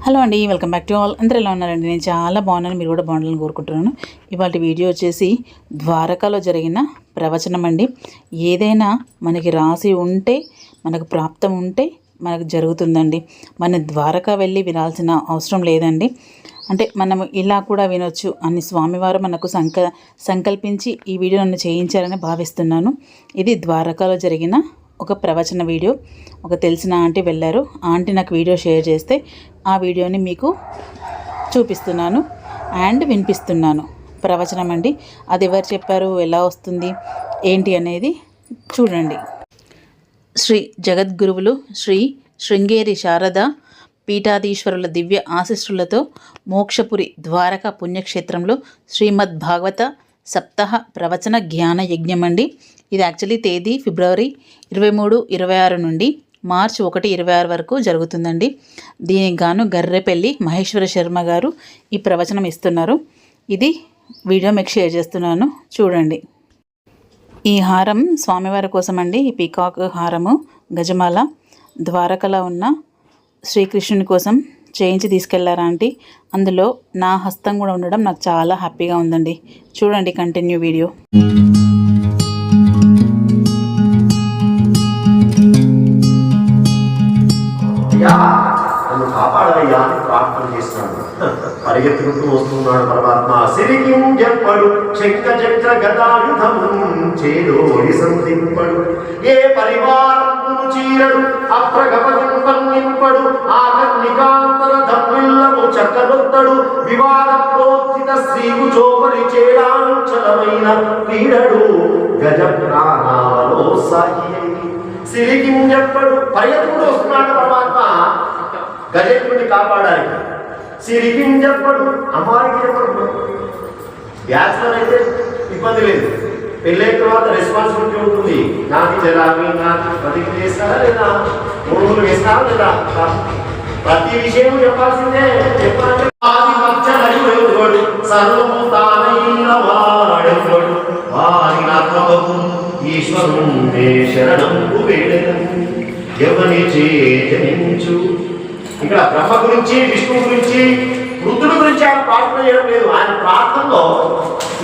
Hello అండి, welcome back to all. అందరూ ఎలా ఉన్నారండి? నేను చాలా బాగున్నాను, మీరు కూడా బాగుండాలని కోరుకుంటున్నాను. ఇవాళ వీడియో వచ్చేసి ద్వారకాలో జరిగిన ప్రవచనం అండి. ఏదైనా మనకి రాసి ఉంటే, మనకు ప్రాప్తం ఉంటే మనకు జరుగుతుందండి. మన ద్వారకా వెళ్ళి వినాల్సిన అవసరం లేదండి. అంటే మనము ఇలా కూడా వినొచ్చు అని స్వామివారు మనకు సంకల్పించి ఈ వీడియో నన్ను చేయించారని భావిస్తున్నాను. ఇది ద్వారకాలో జరిగిన ఒక ప్రవచన వీడియో. ఒక తెలిసిన ఆంటీ వెళ్ళారు. ఆంటీ నాకు వీడియో షేర్ చేస్తే ఆ వీడియోని మీకు చూపిస్తున్నాను అండ్ వినిపిస్తున్నాను. ప్రవచనం అండి, అది ఎవరు చెప్పారు, ఎలా వస్తుంది ఏంటి అనేది చూడండి. శ్రీ జగద్గురువులు శ్రీ శృంగేరి శారద పీఠాధీశ్వరుల దివ్య ఆశీస్సులతో మోక్షపురి ద్వారకా పుణ్యక్షేత్రంలో శ్రీమద్ భాగవత సప్తాహ ప్రవచన జ్ఞాన యజ్ఞం అండి. ఇది యాక్చువల్లీ తేదీ ఫిబ్రవరి 23, 26 నుండి మార్చి 1, 26 వరకు జరుగుతుందండి. దీనికి గాను గర్రెపల్లి మహేశ్వర శర్మ గారు ఈ ప్రవచనం ఇస్తున్నారు. ఇది వీడియో మీకు షేర్ చేస్తున్నాను, చూడండి. ఈ హారం స్వామివారి కోసం అండి. ఈ పీకాక్ హారము గజమాల ద్వారకలో ఉన్న శ్రీకృష్ణుని కోసం చేయించి తీసుకెళ్లారా ఆంటీ. అందులో నా హస్తం కూడా ఉండడం నాకు చాలా హ్యాపీగా ఉందండి. చూడండి కంటిన్యూ వీడియో. నన్ను కాపాడవయ్యా అని ప్రార్థన చేస్తున్నాడు. పరిగెత్తుకుంటూ వస్తున్నాడు పరమాత్మ. సిరికింజప్పడు చెక్క చక్ర గదాయుధం చేదోడి సంధింపడు, ఏ పరివారమును చీరడు అప్రగపనింపడు, ఆకర్ణికాంతర ధమ్మిల్లము చక్కనొత్తడు, వివాద ప్రోత్థిత శ్రీకు చోపరి చేడాంచలమైన క్రీడడు గజ ప్రాణావలో సాయి. సిరికింజప్పడు పరిగెత్తుకుంటూ వస్తున్నాడు పరమాత్మ గజేంద్రుడిని కాపాడానికి. సిరికింజప్పడు అమ్మాయికి చెప్పడు. బ్యాచ్లర్ అయితే ఇబ్బంది లేదు, పెళ్ళైన తర్వాత రెస్పాన్సిబిలిటీ ఉంటుంది. నాకు జరామి నాకు ప్రతిజ్ఞ చేస్తారా లేదా, 3 రోజులు వేస్తారా లేదా, ప్రతి విషయం చెప్పాల్సిందే. చెప్పాలంటే ఆది మధ్యడు సర్వము తానైన వాడెవడు వారి ఆత్మకు ఈశ్వరుణ్ణే శరణంబు వేడెదను ఎవని చేయించు. ఇక్కడ బ్రహ్మ గురించి, విష్ణువు గురించి, వృద్ధుడి గురించి ఆయన ప్రార్థన చేయడం లేదు. ఆయన ప్రార్థనలో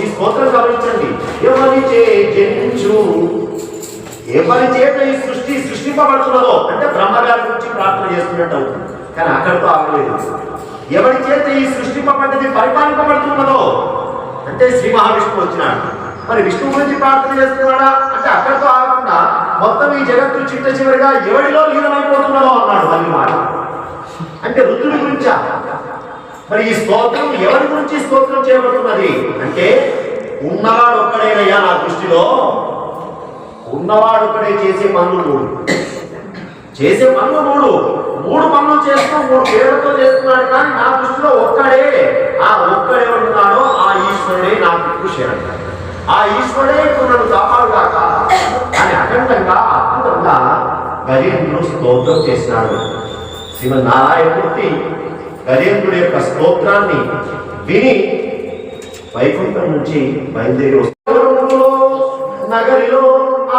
ఈ స్తోత్రం గమనించండి. ఎవరి చేయించు, ఎవరి చేత ఈ సృష్టింపబడుతున్నదో అంటే బ్రహ్మగారి గురించి ప్రార్థన చేస్తున్నట్టు అవుతుంది. కానీ అక్కడితో ఆగలేదు. ఎవరి చేత ఈ సృష్టింపబడ్డది పరిపాలింపబడుతున్నదో అంటే శ్రీ మహావిష్ణువు వచ్చినాడు. మరి విష్ణువు గురించి ప్రార్థన చేస్తున్నాడా అంటే అక్కడితో ఆగకుండా మొత్తం ఈ జగత్తు చిట్ట చివరిగా ఎవడిలో లీనమైపోతున్నదో అన్నాడు. మళ్ళీ మాట అంటే రుద్రుడి గురించా? మరి ఈ స్తోత్రం ఎవరి గురించి స్తోత్రం చేయబడుతున్నది అంటే ఉన్నవాడు ఒక్కడేనయ్యా నా దృష్టిలో. ఉన్నవాడు ఒక్కడే చేసే పనులు 3 పనులు చేస్తూ 3 పేర్లతో చేస్తున్నాడు. కానీ నా దృష్టిలో ఒక్కడే. ఆ ఒక్కడేమన్నాడో ఆ ఈశ్వరుడే నాకు కృషి అంటాడు. ఆ ఈశ్వరుడే ఇప్పుడు నన్ను కాపాడుగాక అని అఖండంగా అద్భుతంగా గజేంద్రుడు స్తోత్రం చేసినాడు. శ్రీమన్నారాయణమూర్తి గజేంద్రుడి యొక్క స్తోత్రాన్ని విని వైకుంఠం నుంచి బయలుదేరి వస్తూ నగరిలో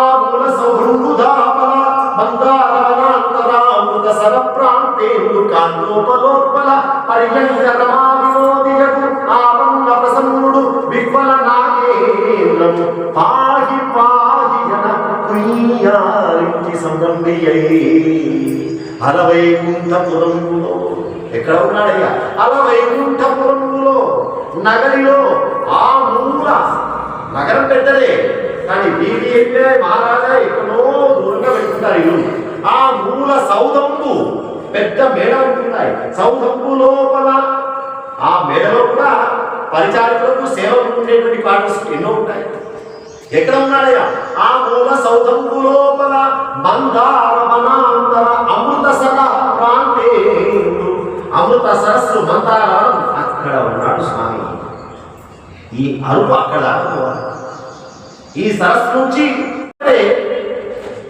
ఆ మూల సౌహృదాపల మందారవనాంతరామృత సర ప్రాంతేందు కాంతోపలోత్పల పర్యంకరమావినోదియకు ఆపన్న ప్రసన్నుడు విఫల నాగేంద్రము పాహి పాహి జన కుయ్యాలించి సంరంభియై అలవైకుంఠపురములో. ఎక్కడ ఉన్నాడయ్యా? అలవైకుంఠపురములో నగరిలో ఆ మూల. నగరం పెద్దదే కానీ వీధి అంటే మహారాజా ఎక్కడో దూరంగా పెట్టుకుంటారు ఇల్లు. ఆ మూల సౌధంపు పెద్ద మేడ ఉంటున్నాయి. సౌధంపు లోపల ఆ మేడలో కూడా పరిచారకులకు సేవకు ఉండేటువంటి క్వార్టర్స్ ఎన్నో ఉంటాయి. ఎక్కడ ఉన్నాడయ్యా? ఆ మూల సౌధంపు లోపల మందారవనాంతర అమృతసర ప్రాంతే. అమృత సరస్సు మందారం అక్కడ ఉన్నాడు స్వామి. ఈ అరుపు అక్కడ ఈ సరస్సు నుంచి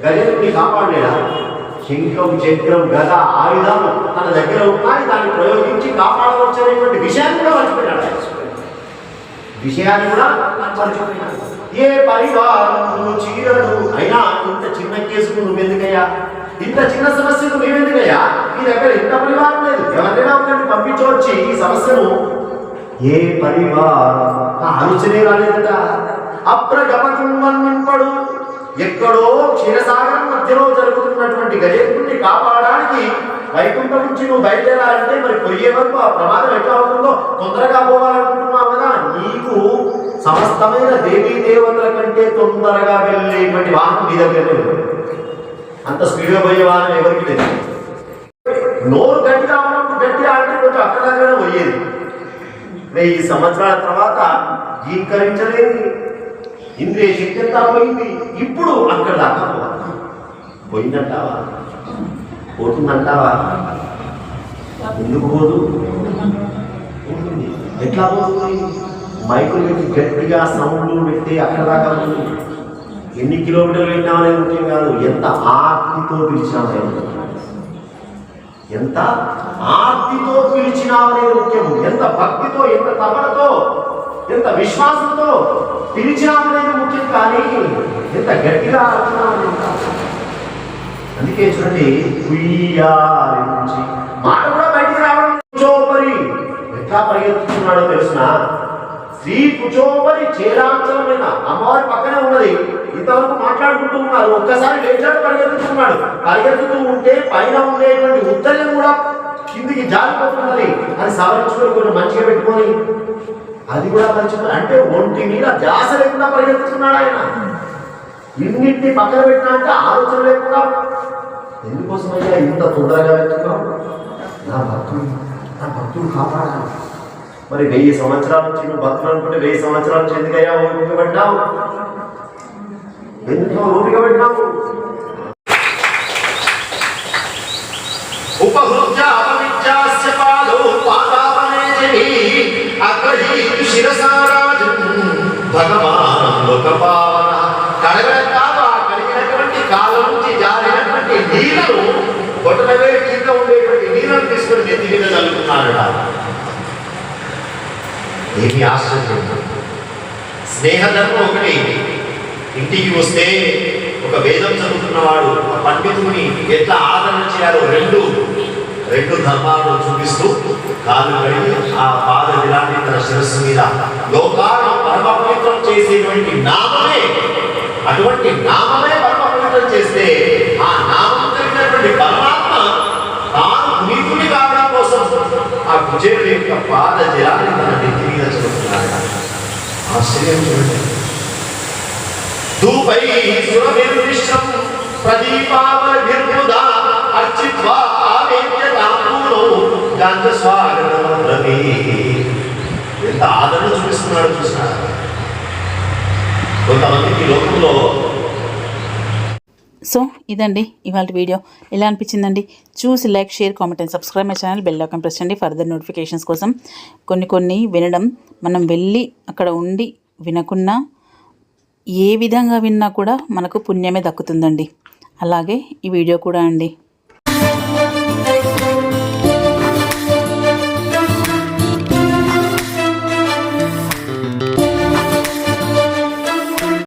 గజేంద్రుడిని కాపాడలేడా? శంఖం, చక్రం, గద, ఆయుధాలు తన దగ్గర ఉన్నాయి. దాన్ని ప్రయోగించి కాపాడవచ్చనేటువంటి విషయాన్ని కూడా మర్చిపోయినాడు. విషయాన్ని కూడా మర్చిపోయినాడు. ఏ పరివారము చీరడు అయినా ఇంత చిన్న కేసుకు నువ్వెందుకయ్యా, ఇంత చిన్న సమస్యకు నువ్వెందుకయ్యా, ఈ దగ్గర ఇంత పరివారం లేదు, ఎవరైనా ఉండండి వచ్చి ఈ సమస్యను ఏ పరివారం ఆలోచనే రాలేదట. అప్రగపతం మన్నింపడు. ఎక్కడో క్షీరసాగరం మధ్యలో జరుగుతున్నటువంటి గజేంద్రుడిని కాపాడడానికి వైకుంఠం నుంచి నువ్వు బయలుదేరాలంటే మరి పోయే వరకు ఆ ప్రమాదం ఎట్లా అవుతుందో తొందరగా పోవాలనుకుంటున్నావు కదా. నీకు సమస్తమైన దేవీ దేవతల కంటే తొందరగా వెళ్ళేటువంటి వాహనం నీ దగ్గరనే ఉంది. అంత స్పీడ్గా పోయే వాహనం ఎవరికి లేదు. నోరు గట్టిగా ఉన్నప్పుడు గట్టిగా అంటే కొంచెం అక్కడ దగ్గర పోయేది. 1000 సంవత్సరాల తర్వాత జీకరించలేదు, ఇంద్రియ శక్తి అంతా పోయింది. ఇప్పుడు అక్కడ దాకా పోయిందంటావా? పోతుందంటావా? ఎందుకు పోదు? ఎట్లా పోతుంది? మైకులు పెట్టి గట్టిగా సౌండ్లు పెట్టి అక్కడ దాకా పోతుంది. ఎన్ని కిలోమీటర్లు వెళ్ళినామనేది ముఖ్యం కాదు, ఎంత ఆర్తితో పిలిచినామనేది, ఎంత ఆర్తితో పిలిచినామనేది ముఖ్యం. ఎంత భక్తితో, ఎంత తపనతో, ఎంత విశ్వాసంతో పిలిచినామనేది ముఖ్యం. కానీ ఎంత గట్టిగా ఆడుతున్నామనేది కాదు. అందుకే చూడండి, నుంచి మాట కూడా బయటికి రావడం. కుచోపరి ఎట్లా పరిగెత్తుతున్నాడో తెలుసిన? శ్రీ కుచోపరి చేరాంచలమైన అమ్మవారి పక్కనే ఉన్నది. ఇంతవరకు మాట్లాడుకుంటూ ఉన్నారు. ఒక్కసారి లేచాడు, పరిగెత్తుతున్నాడు. పరిగెత్తుతూ ఉంటే పైన ఉండేటువంటి ఉత్తర్యం కూడా కిందికి జారిపోతున్నది. అది సవరించుకొని కొన్ని మంచిగా పెట్టుకొని అది కూడా మర్చిపోయి, అంటే ఒంటి మీద ధ్యాస లేకుండా పరిగెత్తుతున్నాడు ఆయన. ఇన్నింటినీ పక్కన పెట్టినా అంటే ఆలోచన లేకుండా. ఎందుకోసమయ్యా ఇంత తొందరగా వెళ్తున్నావు? నా భక్తులు కాపాడాలి. మరి 1000 సంవత్సరాల నుంచి నువ్వు భక్తులు అనుకుంటే 1000 సంవత్సరాల నుంచి ఎందుకయ్యా ఓపిక పడ్డావు? ఎందుకు ఓపిక పడ్డావు? ఉపహృత్య అపవిద్యాస్య పాదో పాదాపనేజని అగ్రహీతు శిరసారాజు భగవాన్ లోకపావన. కడిగినటువంటి కాలం నుంచి జారినటువంటి నీళ్లను, బొట్టనవేలు కింద ఉండేటువంటి నీళ్లను తీసుకొని నెత్తి మీద చల్లుకున్నాడు. ఏమి ఆశ్చర్యం! స్నేహధర్మం ఒకటి. ఇంటికి వస్తే ఒక వేదం చదువుతున్నవాడు ఆ పండితుని ఎట్లా ఆదరణ చేయాలో రెండు ధర్మాలను చూపిస్తూ కాలు కడిగి ఆ పాద విలాన్ని తన శిరస్సు మీద లోకాలను పరమపవిత్రం చేసేటువంటి నామమే, అటువంటి నామమే పరమపవిత్రం చేస్తే ఆ నామం కలిగినటువంటి పరమాత్మ తాను పునీతుని కావడం కోసం ఆ కుచేరుడి యొక్క పాద జలాన్ని తన నెత్తి మీద చదువుతున్నాడు. ఆశ్చర్యం చూడండి. ధూపై సురభిర్మిశ్రం ప్రదీపావళిర్ముదా అర్చిత్వా ఆవేద్యతాంబూలో గాంధ స్వాగతమీ. ఎంత ఆదరణ చూపిస్తున్నాడు చూసినాడు. కొంతమందికి లోకంలో. సో ఇదండి ఇవాళ వీడియో. ఎలా అనిపించిందండి? చూసి like, share, comment and subscribe my channel. Bell icon press చేయండి ఫర్దర్ నోటిఫికేషన్స్ కోసం. కొన్ని వినడం, మనం వెళ్ళి అక్కడ ఉండి వినకున్నా ఏ విధంగా విన్నా కూడా మనకు పుణ్యమే దక్కుతుందండి. అలాగే ఈ వీడియో కూడా అండి.